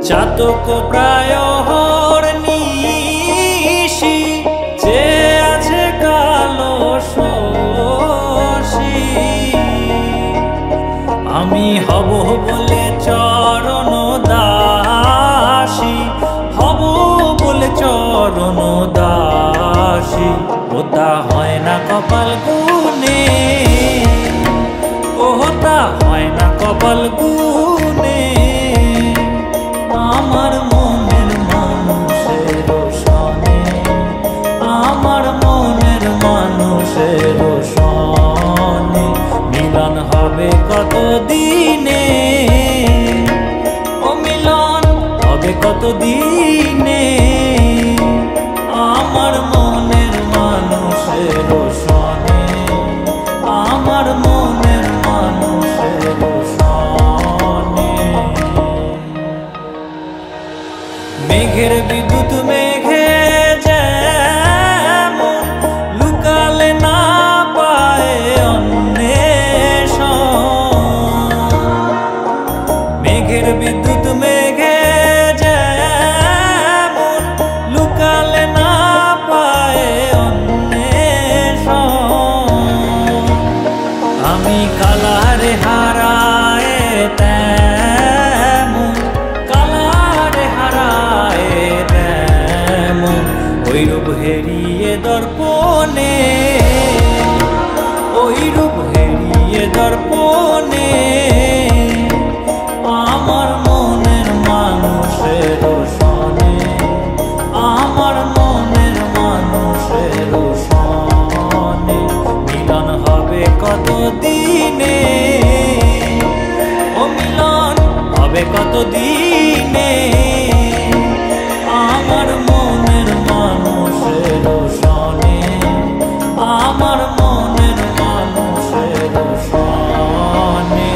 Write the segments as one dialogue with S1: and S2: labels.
S1: চাতক প্রায় নিশি যে আছে কালো শশী আমি হব বলে চরণ দাসী হব বলে চরণ দাসী ওটা হয় না কপাল গুনে ওটা হয় না কপাল গুনে আমার মনের মানুষের সনে আমার মনের মানুষের সনে মিলন হবে কত দিনে ও মিলন হবে কত দিনে আমার মনের মানুষের সনে আমার মনের মানুষের সনে মেঘের বিদ্যুৎ মেঘে যেমন লুকালে না পায় অন্বেষণ মেঘের বিদ্যুৎ মেঘে যেমন লুকালে না পায় অন্বেষণ আমি কালারে হারায় ওই রূপ হেরিয়ে দর্পণে ওই রূপ হেরিয়ে দর্পণে আমার মনের মানুষের সনে আমার মনের মানুষের সনে মিলন হবে কত দিনে ও মিলন হবে কত দিনে আমার মনের মানুষের সনে আমার মনের মানুষের সনে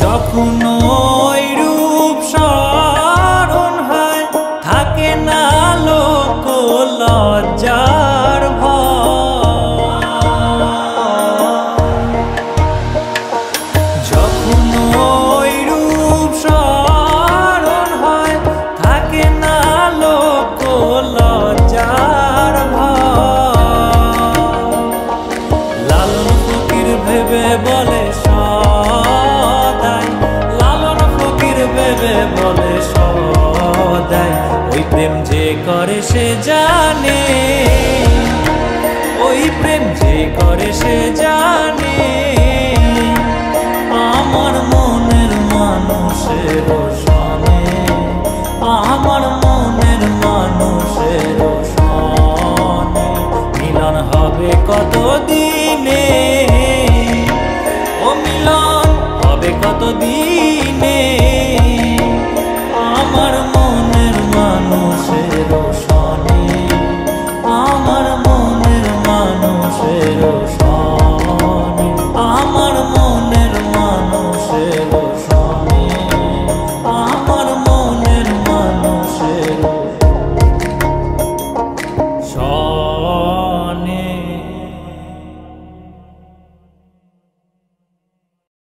S1: যখন ওই রূপ স্মরণ হয় থাকে না লোক লজ্জার ভয় যখন ওই রূপ স্মরণ হয় থাকে না লোক লজ্জার ভয় লালন ফকির ভেবে বলে বলে সদাই ওই প্রেম যে করে সে জানে ওই প্রেম যে করে সে জানে।